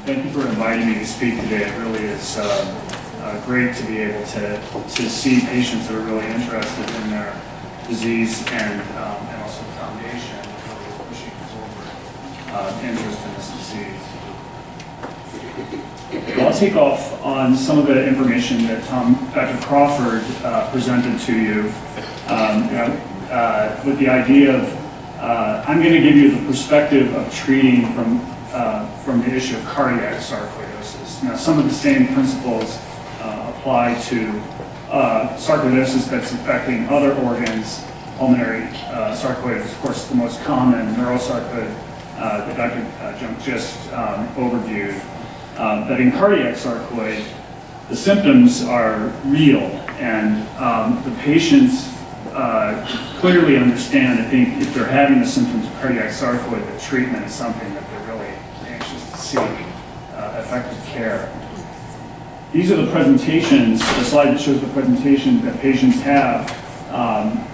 Thank you for inviting me to speak today. It really is great to be able to see patients that are really interested in their disease and also the foundation really pushing forward interest in this disease. Well, I'll take off on some of the information that Dr. Crawford presented to you, with the idea of I'm going to give you the perspective of treating from the issue of cardiac sarcoidosis. Now, some of the same principles apply to sarcoidosis that's affecting other organs. Pulmonary sarcoid is, of course, the most common neurosarcoid that Dr. Junk just overviewed. But in cardiac sarcoid, the symptoms are real, and the patients clearly understand, I think, if they're having the symptoms of cardiac sarcoid, that treatment is something that they're really anxious to seek effective care. These are the presentations, the slide that shows the presentations that patients have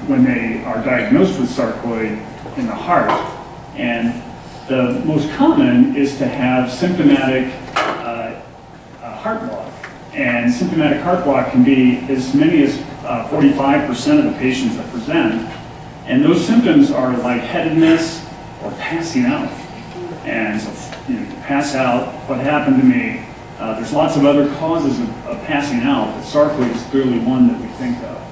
when they are diagnosed with sarcoid in the heart. And the most common is to have symptomatic heart block. And symptomatic heart block can be as many as 45% of the patients that present. And those symptoms are lightheadedness or passing out. And so, to pass out, what happened to me, there's lots of other causes of passing out, but sarcoid is clearly one that we think of.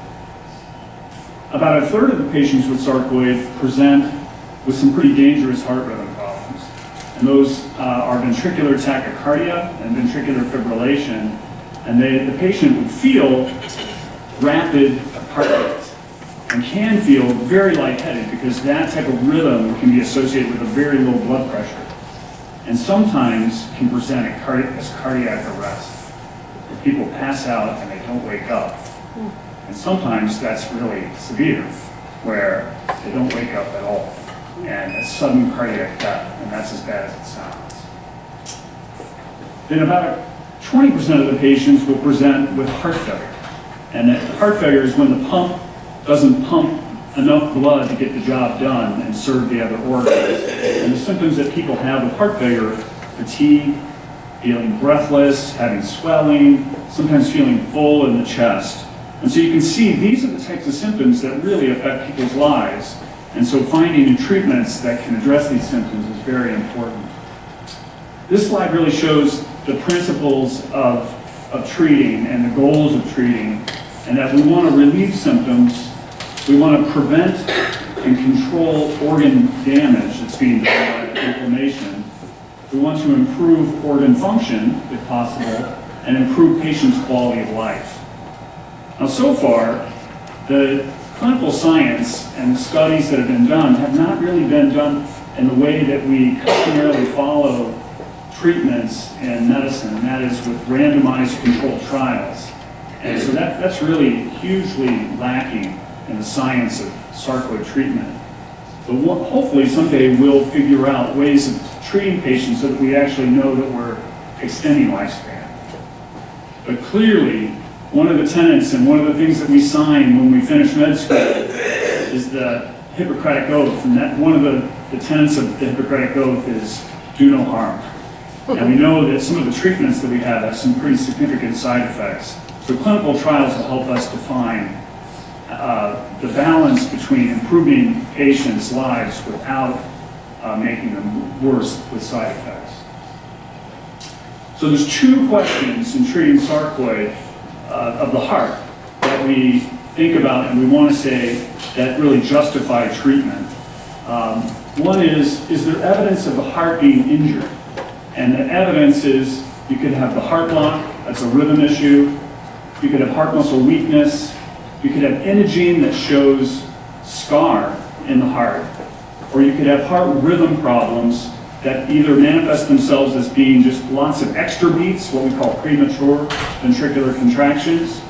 About a third of the patients with sarcoid present with some pretty dangerous heart rhythm problems. And those are ventricular tachycardia and ventricular fibrillation. And the patient would feel rapid heart rates and can feel very lightheaded because that type of rhythm can be associated with a very low blood pressure, and sometimes can present as cardiac arrest, where people pass out and they don't wake up. And sometimes that's really severe, where they don't wake up at all, and a sudden cardiac death, and that's as bad as it sounds. Then about 20% of the patients will present with heart failure. And that heart failure is when the pump doesn't pump enough blood to get the job done and serve the other organs. And the symptoms that people have with heart failure: fatigue, feeling breathless, having swelling, sometimes feeling full in the chest. And so you can see these are the types of symptoms that really affect people's lives. And so finding new treatments that can address these symptoms is very important. This slide really shows the principles of treating and the goals of treating, and that we want to relieve symptoms, we want to prevent and control organ damage that's being done by inflammation, we want to improve organ function, if possible, and improve patients' quality of life. Now, so far, the clinical science and the studies that have been done have not really been done in the way that we customarily follow treatments in medicine, and that is with randomized controlled trials. And so that's really hugely lacking in the science of sarcoid treatment. But hopefully someday we'll figure out ways of treating patients so that we actually know that we're extending lifespan. But clearly, one of the tenets and one of the things that we sign when we finish med school is the Hippocratic Oath. And that one of the tenets of the Hippocratic Oath is do no harm. And we know that some of the treatments that we have some pretty significant side effects. So clinical trials will help us define the balance between improving patients' lives without making them worse with side effects. So there's two questions in treating sarcoid of the heart that we think about and we want to say that really justify treatment. One is there evidence of the heart being injured? And the evidence is you could have the heart block, that's a rhythm issue. You could have heart muscle weakness. You could have imaging that shows scar in the heart. Or you could have heart rhythm problems that either manifest themselves as being just lots of extra beats, what we call premature ventricular contractions,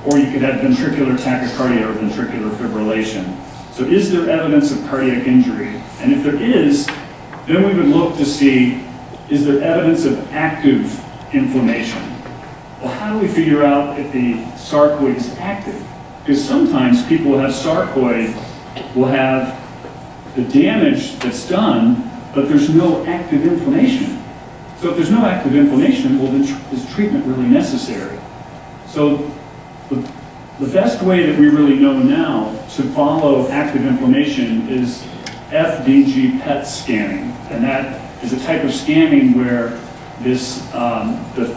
or you could have ventricular tachycardia or ventricular fibrillation. So is there evidence of cardiac injury? And if there is, then we would look to see, is there evidence of active inflammation? Well, how do we figure out if the sarcoid is active? Because sometimes people who have sarcoid will have the damage that's done, but there's no active inflammation. So if there's no active inflammation, well then is treatment really necessary? So the best way that we really know now to follow active inflammation is FDG PET scanning. And that is a type of scanning where the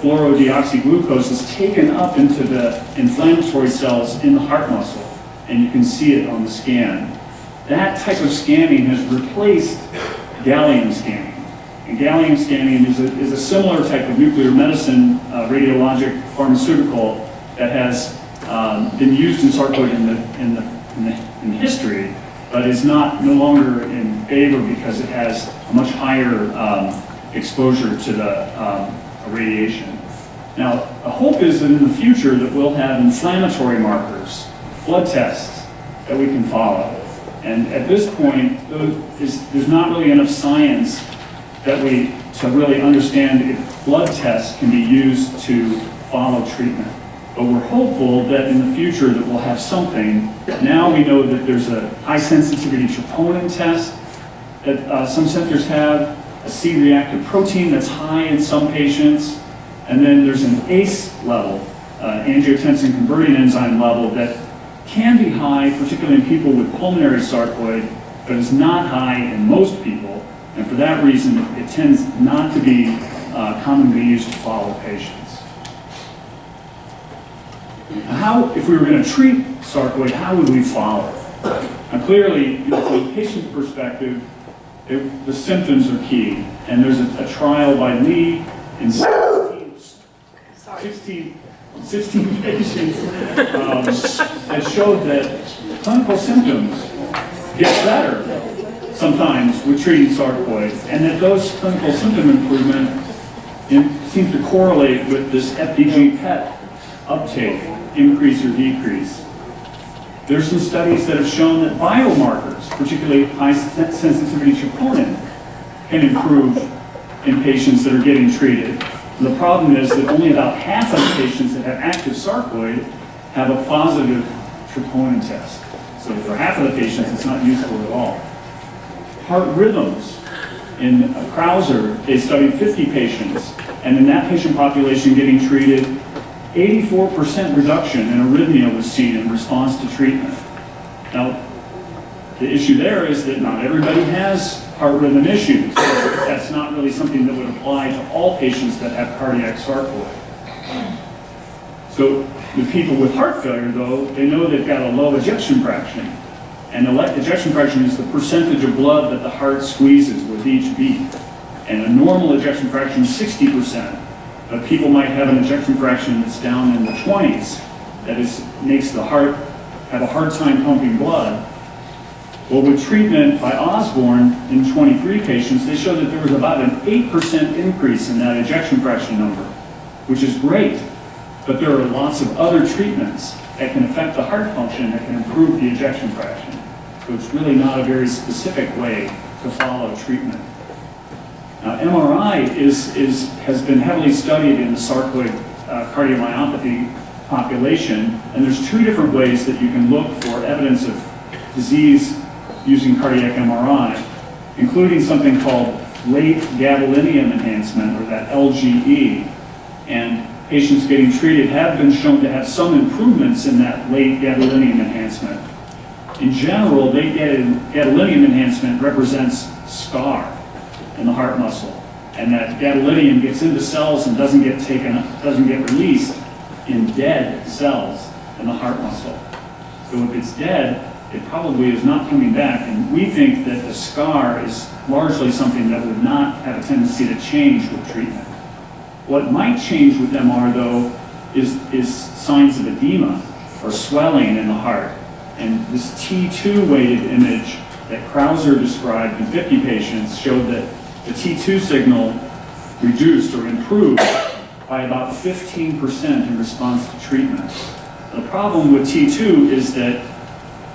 fluorodeoxyglucose is taken up into the inflammatory cells in the heart muscle, and you can see it on the scan. That type of scanning has replaced gallium scanning. And gallium scanning is a similar type of nuclear medicine radiologic pharmaceutical that has been used in sarcoid in history, but is no longer in favor because it has a much higher exposure to the radiation. Now, the hope is that in the future that we'll have inflammatory markers, blood tests that we can follow. And at this point, there's not really enough science to really understand if blood tests can be used to follow treatment. But we're hopeful that in the future that we'll have something. Now we know that there's a high sensitivity troponin test that some centers have, a C-reactive protein that's high in some patients, and then there's an ACE level, angiotensin converting enzyme level, that can be high, particularly in people with pulmonary sarcoid, but is not high in most people, and for that reason, it tends not to be commonly used to follow patients. Now, if we were going to treat sarcoid, how would we follow? Now, clearly, from a patient perspective, the symptoms are key, and there's a trial by Lee in 16 patients that showed that clinical symptoms get better sometimes with treating sarcoid, and that those clinical symptom improvement seems to correlate with this FDG PET uptake, increase or decrease. There's some studies that have shown that biomarkers, particularly high sensitivity troponin, can improve in patients that are getting treated. The problem is that only about half of the patients that have active sarcoid have a positive troponin test. So for half of the patients, it's not useful at all. Heart rhythms. In Krauser, they studied 50 patients, and in that patient population getting treated, 84% reduction in arrhythmia was seen in response to treatment. Now, the issue there is that not everybody has heart rhythm issues. That's not really something that would apply to all patients that have cardiac sarcoid. So with people with heart failure, though, they know they've got a low ejection fraction. And the ejection fraction is the percentage of blood that the heart squeezes with each beat. And a normal ejection fraction is 60%. But people might have an ejection fraction that's down in the 20s that makes the heart have a hard time pumping blood. Well, with treatment by Osborne in 23 patients, they showed that there was about an 8% increase in that ejection fraction number, which is great. But there are lots of other treatments that can affect the heart function that can improve the ejection fraction. So it's really not a very specific way to follow treatment. Now, MRI has been heavily studied in the sarcoid cardiomyopathy population, and there's two different ways that you can look for evidence of disease using cardiac MRI, including something called late gadolinium enhancement, or that LGE. And patients getting treated have been shown to have some improvements in that late gadolinium enhancement. In general, late gadolinium enhancement represents scar in the heart muscle, and that gadolinium gets into cells and doesn't get released in dead cells in the heart muscle. So if it's dead, it probably is not coming back, and we think that the scar is largely something that would not have a tendency to change with treatment. What might change with MR, though, is signs of edema or swelling in the heart. And this T2 weighted image that Krauser described in 50 patients showed that the T2 signal reduced or improved by about 15% in response to treatment. The problem with T2 is that,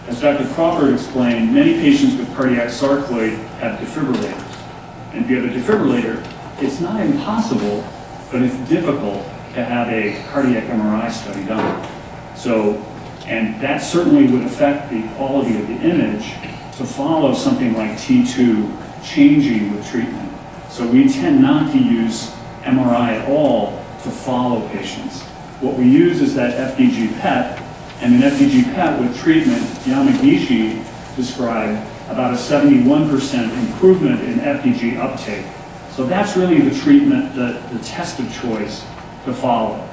as Dr. Crawford explained, many patients with cardiac sarcoid have defibrillators. And if you have a defibrillator, it's not impossible, but it's difficult to have a cardiac MRI study done. So, and that certainly would affect the quality of the image to follow something like T2 changing with treatment. So we tend not to use MRI at all to follow patients. What we use is that FDG PET, and in FDG PET with treatment, Yamagishi described about a 71% improvement in FDG uptake. So that's really the treatment, the test of choice to follow.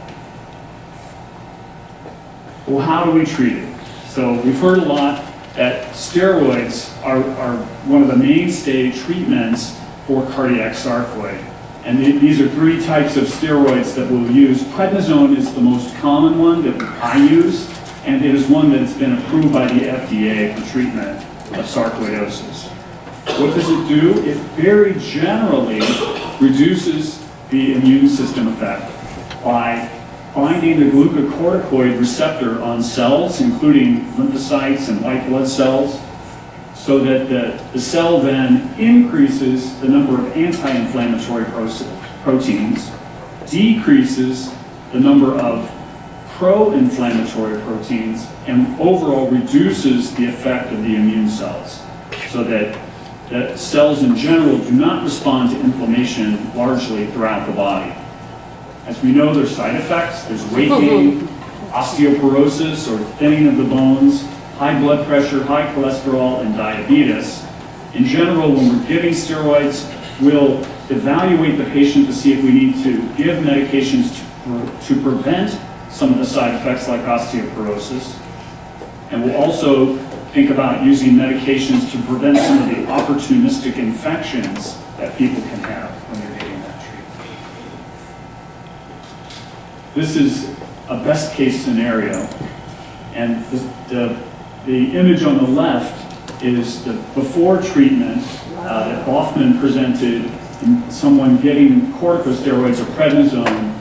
Well, how do we treat it? So we've heard a lot that steroids are one of the mainstay treatments for cardiac sarcoid. And these are three types of steroids that we'll use. Prednisone is the most common one that I use, and it is one that has been approved by the FDA for treatment of sarcoidosis. What does it do? It very generally reduces the immune system effect by binding the glucocorticoid receptor on cells, including lymphocytes and white blood cells, so that the cell then increases the number of anti-inflammatory proteins, decreases the number of pro-inflammatory proteins, and overall reduces the effect of the immune cells, so that cells in general do not respond to inflammation largely throughout the body. As we know, there's side effects. There's weight gain, osteoporosis or thinning of the bones, high blood pressure, high cholesterol, and diabetes. In general, when we're giving steroids, we'll evaluate the patient to see if we need to give medications to prevent some of the side effects like osteoporosis. And we'll also think about using medications to prevent some of the opportunistic infections that people can have when they're getting that treatment. This is a best case scenario. And the image on the left is the before treatment that Hoffman presented in someone getting corticosteroids or prednisone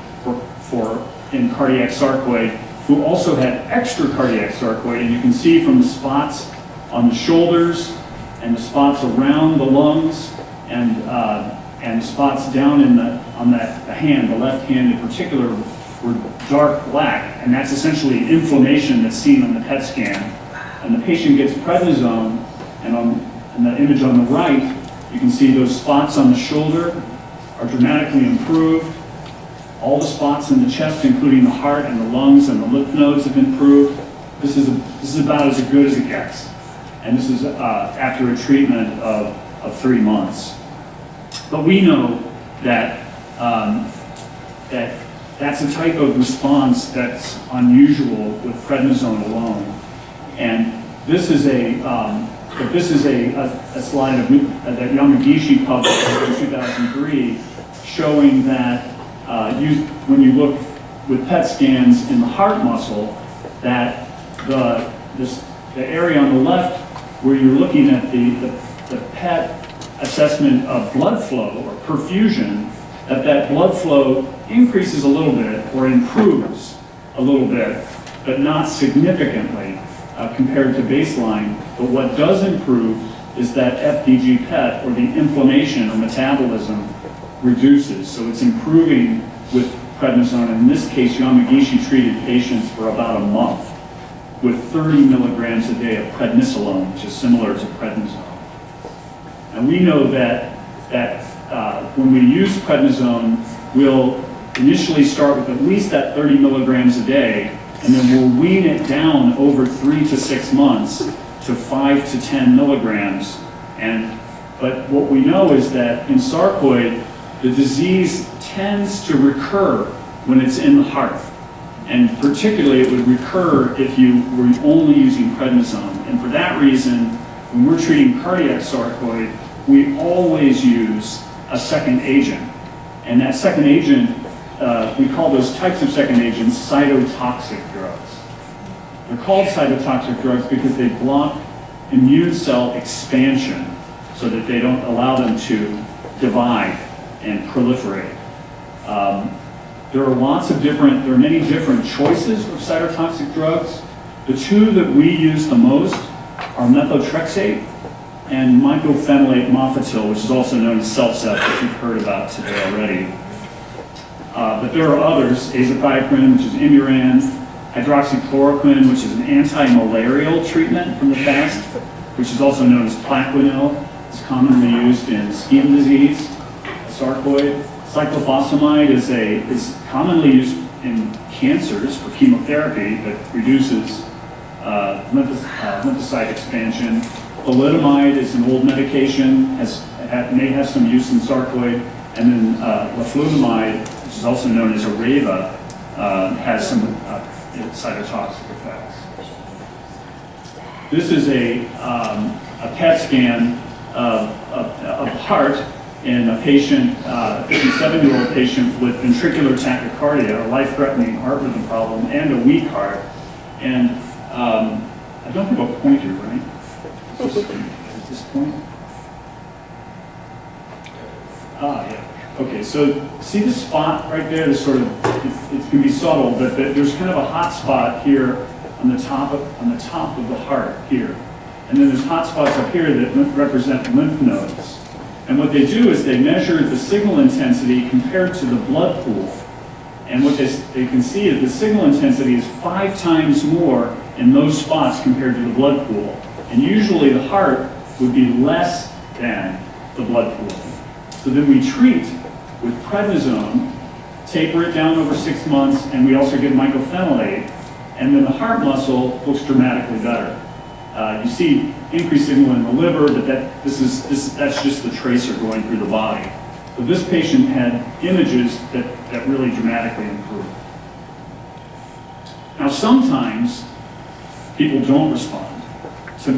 in cardiac sarcoid, who also had extra cardiac sarcoid. And you can see from the spots on the shoulders and the spots around the lungs and the spots down on the hand, the left hand in particular, were dark black, and that's essentially inflammation that's seen on the PET scan. And the patient gets prednisone, and in the image on the right, you can see those spots on the shoulder are dramatically improved. All the spots in the chest, including the heart and the lungs and the lymph nodes, have improved. This is about as good as it gets. And this is after a treatment of 3 months. But we know that that's a type of response that's unusual with prednisone alone. And this is a slide that Yamagishi published in 2003, showing that when you look with PET scans in the heart muscle, that the area on the left where you're looking at the PET assessment of blood flow or perfusion, that blood flow increases a little bit or improves a little bit, but not significantly compared to baseline. But what does improve is that FDG PET, or the inflammation or metabolism, reduces. So it's improving with prednisone. In this case, Yamagishi treated patients for about a month with 30 milligrams a day of prednisolone, which is similar to prednisone. And we know that when we use prednisone, we'll initially start with at least that 30 milligrams a day, and then we'll wean it down over 3 to 6 months to 5 to 10 milligrams. But what we know is that in sarcoid, the disease tends to recur when it's in the heart. And particularly it would recur if you were only using prednisone. And for that reason, when we're treating cardiac sarcoid, we always use a second agent. And that second agent, we call those types of second agents cytotoxic drugs. They're called cytotoxic drugs because they block immune cell expansion so that they don't allow them to divide and proliferate. There are many different choices of cytotoxic drugs. The two that we use the most are methotrexate and mycophenolate mofetil, which is also known as Cellcept, which you've heard about today already. But there are others: azathioprine, which is Imuran, hydroxychloroquine, which is an anti-malarial treatment from the past, which is also known as Plaquenil. It's commonly used in skin disease, sarcoid. Cyclophosphamide is commonly used in cancers for chemotherapy that reduces lymphocyte expansion. Thalidomide is an old medication, may have some use in sarcoid, and then leflunomide, which is also known as Areva, has some cytotoxic effects. This is a PET scan of heart in a patient, a 57-year-old patient with ventricular tachycardia, a life-threatening heart rhythm problem, and a weak heart. And I don't have a pointer, right? Is this point? Yeah. Okay, so see this spot right there? This sort of, it can be subtle, but there's kind of a hot spot here on the top of the heart here. And then there's hot spots up here that represent lymph nodes. And what they do is they measure the signal intensity compared to the blood pool. And what they can see is the signal intensity is 5 times more in those spots compared to the blood pool. And usually the heart would be less than the blood pool. So then we treat with prednisone, taper it down over 6 months, and we also give mycophenolate, and then the heart muscle looks dramatically better. You see increased signal in the liver, but that's just the tracer going through the body. So this patient had images that really dramatically improved. Now sometimes people don't respond to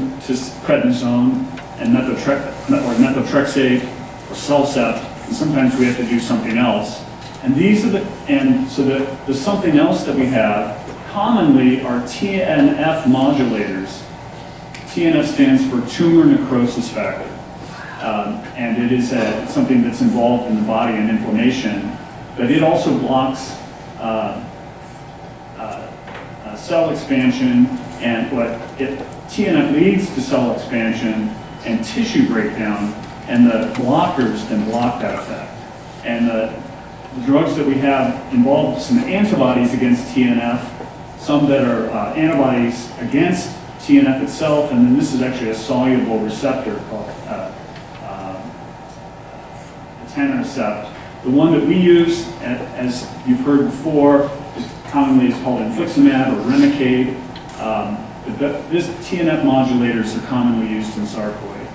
prednisone and methotrexate or Cellcept, and sometimes we have to do something else. And the something else that we have commonly are TNF modulators. TNF stands for tumor necrosis factor. And it is something that's involved in the body and inflammation, but it also blocks cell expansion, and TNF leads to cell expansion and tissue breakdown, and the blockers then block that effect. And the drugs that we have involve some antibodies against TNF, some that are antibodies against TNF itself, and then this is actually a soluble receptor called etanercept. The one that we use, as you've heard before, commonly is called infliximab or Remicade. This TNF modulators are commonly used in sarcoid.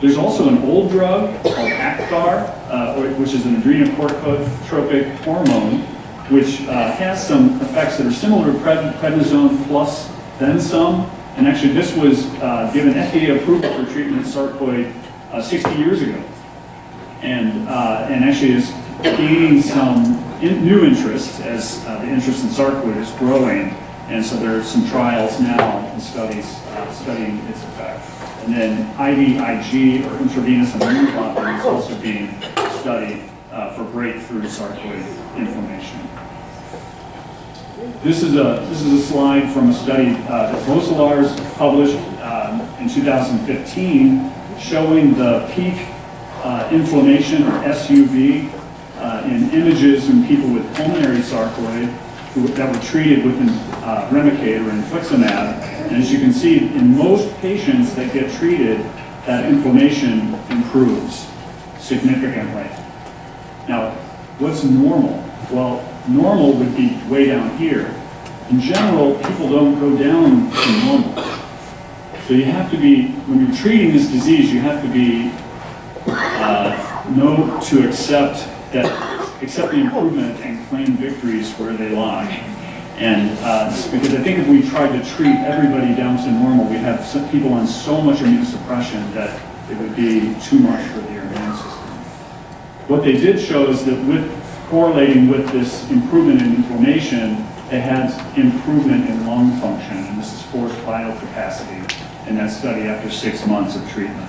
There's also an old drug called Acthar, which is an adrenocorticotropic hormone, which has some effects that are similar to prednisone plus then some. And actually, this was given FDA approval for treatment of sarcoid 60 years ago, and actually is gaining some new interest as the interest in sarcoid is growing. And so there are some trials now and studies studying its effect. And then IVIG, or intravenous immunotherapy, is also being studied for breakthrough sarcoid inflammation. This is a slide from a study that Roselars published in 2015, showing the peak inflammation, or SUV, in images in people with pulmonary sarcoid that were treated with Remicade or infliximab. And as you can see, in most patients that get treated, that inflammation improves significantly. Now, what's normal? Well, normal would be way down here. In general, people don't go down to normal. So you have to be, when you're treating this disease, you have to be to accept the improvement and claim victories where they lie. And because I think if we tried to treat everybody down to normal, we'd have some people on so much immunosuppression that it would be too much for their immune system. What they did show is that correlating with this improvement in inflammation, they had improvement in lung function, and this is forced vital capacity in that study after 6 months of treatment.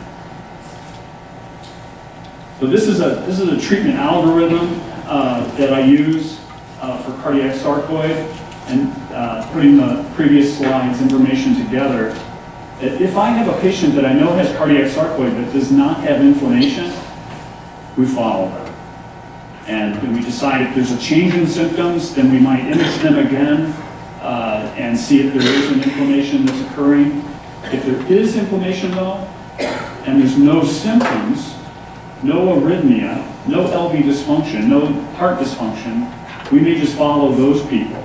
So this is a treatment algorithm that I use for cardiac sarcoid, and putting the previous slides information together. If I have a patient that I know has cardiac sarcoid but does not have inflammation, we follow them. And we decide if there's a change in symptoms, then we might image them again and see if there is an inflammation that's occurring. If there is inflammation though, and there's no symptoms, no arrhythmia, no LV dysfunction, no heart dysfunction, we may just follow those people.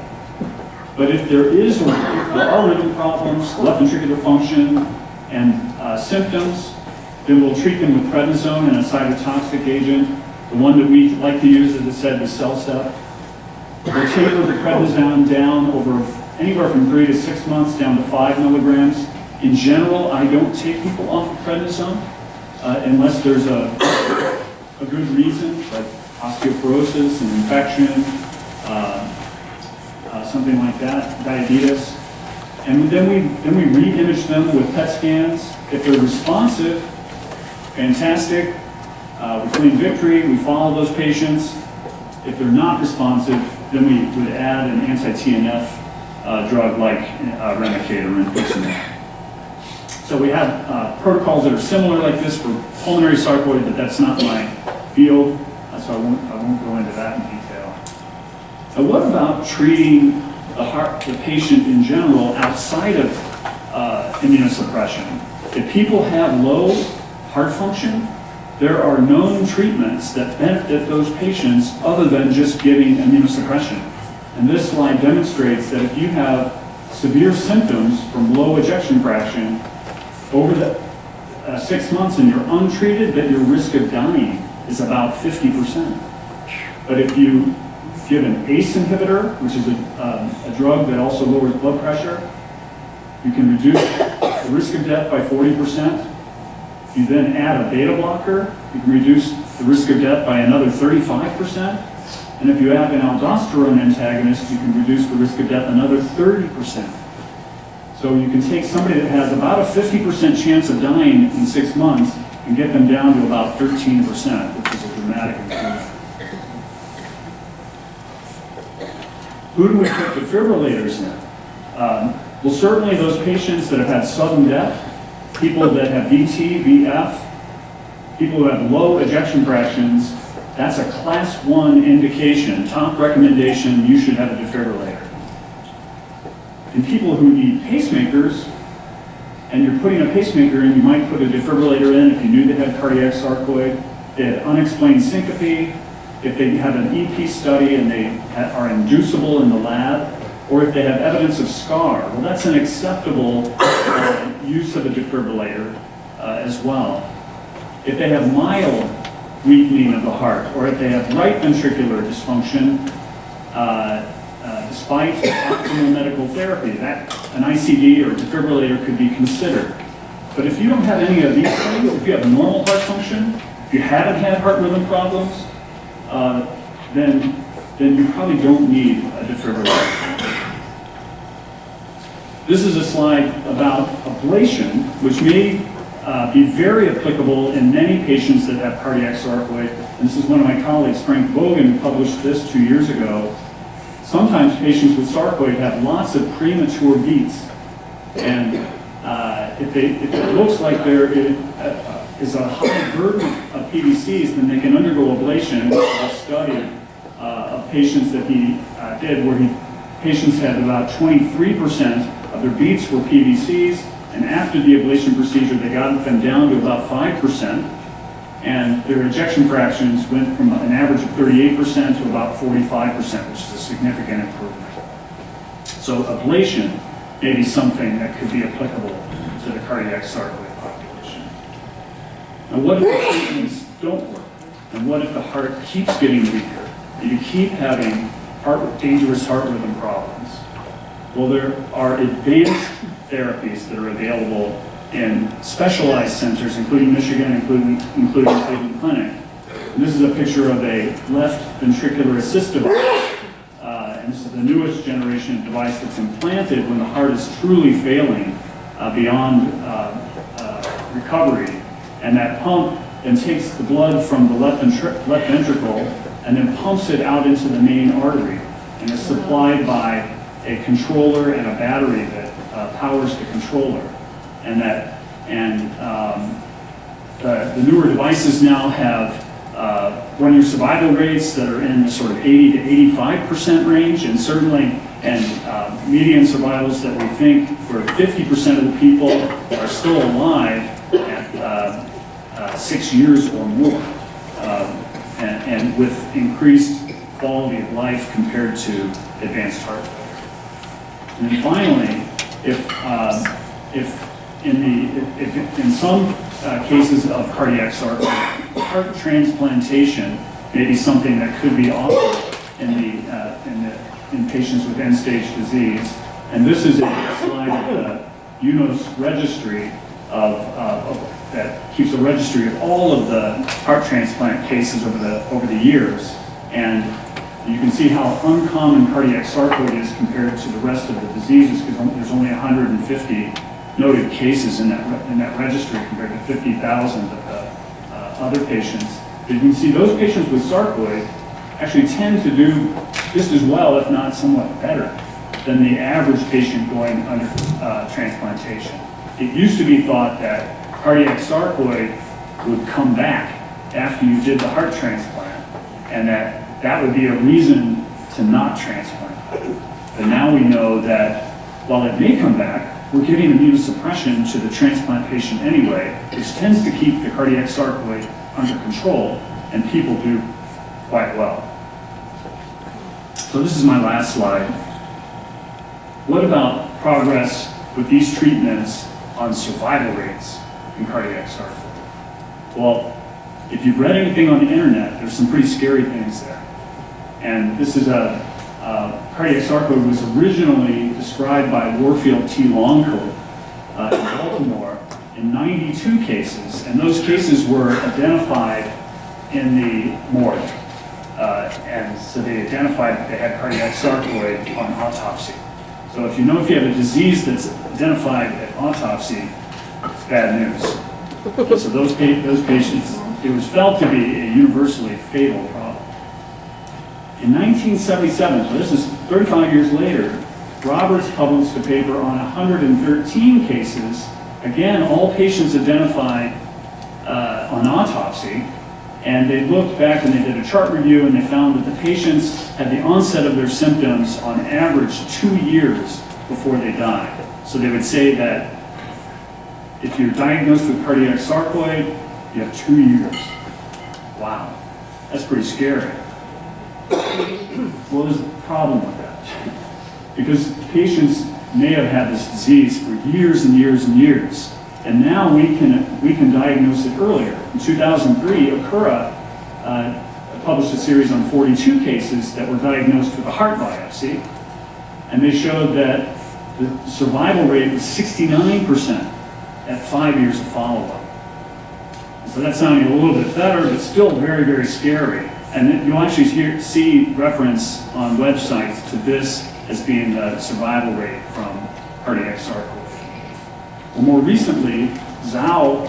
But if there are rhythm problems, left ventricular function, and symptoms, then we'll treat them with prednisone and a cytotoxic agent. The one that we like to use, as I said, is Cellstep. We'll taper the prednisone down over anywhere from 3 to 6 months down to 5 milligrams. In general, I don't take people off of prednisone unless there's a good reason, like osteoporosis, an infection, something like that, diabetes. And then we re-image them with PET scans. If they're responsive, fantastic. We claim victory, we follow those patients. If they're not responsive, then we would add an anti-TNF drug like Remicade or Infliximab. So we have protocols that are similar like this for pulmonary sarcoid, but that's not my field, so I won't go into that in detail. Now, what about treating the patient in general outside of immunosuppression? If people have low heart function, there are known treatments that benefit those patients other than just giving immunosuppression. And this slide demonstrates that if you have severe symptoms from low ejection fraction over the 6 months and you're untreated, that your risk of dying is about 50%. But if you give an ACE inhibitor, which is a drug that also lowers blood pressure, you can reduce the risk of death by 40%. If you then add a beta blocker, you can reduce the risk of death by another 35%. And if you add an aldosterone antagonist, you can reduce the risk of death another 30%. So you can take somebody that has about a 50% chance of dying in 6 months and get them down to about 13%, which is a dramatic improvement. Who do we put defibrillators in? Well, certainly those patients that have had sudden death, people that have VT, VF, people who have low ejection fractions, that's a class 1 indication, top recommendation, you should have a defibrillator. In people who need pacemakers, and you're putting a pacemaker in, you might put a defibrillator in if you knew they had cardiac sarcoid, they had unexplained syncope, if they have an EP study and they are inducible in the lab, or if they have evidence of scar. Well, that's an acceptable use of a defibrillator as well. If they have mild weakening of the heart, or if they have right ventricular dysfunction, despite optimal medical therapy, that an ICD or defibrillator could be considered. But if you don't have any of these things, if you have normal heart function, if you haven't had heart rhythm problems, then you probably don't need a defibrillator. This is a slide about ablation, which may be very applicable in many patients that have cardiac sarcoid. And this is one of my colleagues, Frank Bogan, who published this 2 years ago. Sometimes patients with sarcoid have lots of premature beats. And if it looks like there is a high burden of PVCs, then they can undergo ablation. A study of patients that he did where patients had about 23% of their beats were PVCs, and after the ablation procedure they got them down to about 5%, and their ejection fractions went from an average of 38% to about 45%, which is a significant improvement. So ablation may be something that could be applicable to the cardiac sarcoid population. Now, what if the treatments don't work? And what if the heart keeps getting weaker? And you keep having dangerous heart rhythm problems? Well, there are advanced therapies that are available in specialized centers, including Michigan, including Cleveland Clinic. And this is a picture of a left ventricular assist device. And this is the newest generation of device that's implanted when the heart is truly failing beyond recovery. And that pump then takes the blood from the left ventricle and then pumps it out into the main artery. And is supplied by a controller and a battery that powers the controller. And the newer devices now have one-year survival rates that are in the sort of 80 to 85% range, and certainly median survivals that we think where 50% of the people are still alive at 6 years or more. and with increased quality of life compared to advanced heart failure. And then finally, if in some cases of cardiac sarcoid, heart transplantation may be something that could be offered in patients with end-stage disease. And this is a slide of the UNOS registry that keeps a registry of all of the heart transplant cases over the years. And you can see how uncommon cardiac sarcoid is compared to the rest of the diseases, because there's only 150 noted cases in that registry compared to 50,000 of the other patients. But you can see those patients with sarcoid actually tend to do just as well, if not somewhat better, than the average patient going under transplantation. It used to be thought that cardiac sarcoid would come back after you did the heart transplant, and that would be a reason to not transplant. But now we know that while it may come back, we're giving immunosuppression to the transplant patient anyway, which tends to keep the cardiac sarcoid under control, and people do quite well. So this is my last slide. What about progress with these treatments on survival rates in cardiac sarcoid? Well, if you've read anything on the internet, there's some pretty scary things there. And this is cardiac sarcoid was originally described by Warfield T. Longcoat in Baltimore in 92 cases, and those cases were identified in the morgue. And so they identified that they had cardiac sarcoid on autopsy. So if you have a disease that's identified at autopsy, it's bad news. And so those patients, it was felt to be a universally fatal problem. In 1977, so this is 35 years later, Roberts published a paper on 113 cases, again, all patients identified on autopsy, and they looked back and they did a chart review and they found that the patients had the onset of their symptoms on average 2 years before they died. So they would say that if you're diagnosed with cardiac sarcoid, you have 2 years. Wow, that's pretty scary. Well, there's a problem with that. Because patients may have had this disease for years and years and years. And now we can diagnose it earlier. In 2003, Okura published a series on 42 cases that were diagnosed with a heart biopsy, and they showed that the survival rate was 69% at 5 years of follow-up. So that's sounding a little bit better, but still very, very scary. And you'll actually see reference on websites to this as being the survival rate from cardiac sarcoid. Well, more recently, Zhao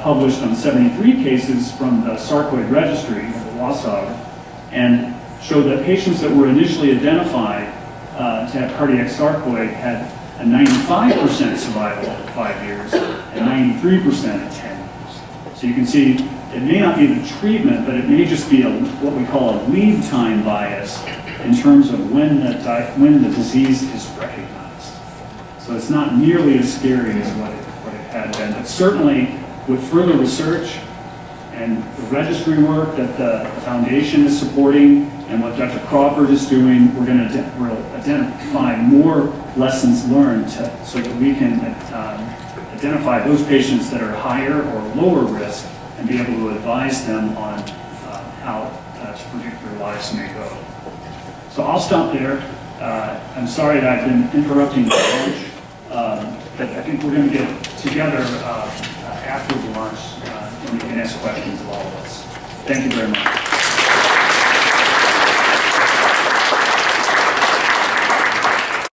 published on 73 cases from the Sarcoid Registry, the WASOG, and showed that patients that were initially identified to have cardiac sarcoid had a 95% survival at 5 years and 93% at 10 years. So you can see it may not be the treatment, but it may just be what we call a lead time bias in terms of when the disease is recognized. So it's not nearly as scary as what it had been, but certainly with further research and the registry work that the foundation is supporting and what Dr. Crawford is doing, we'll identify more lessons learned so that we can identify those patients that are higher or lower risk and be able to advise them on how to predict their lives may go. So I'll stop there. I'm sorry that I've been interrupting the lunch, but I think we're going to get together after the lunch and we can ask questions of all of us. Thank you very much.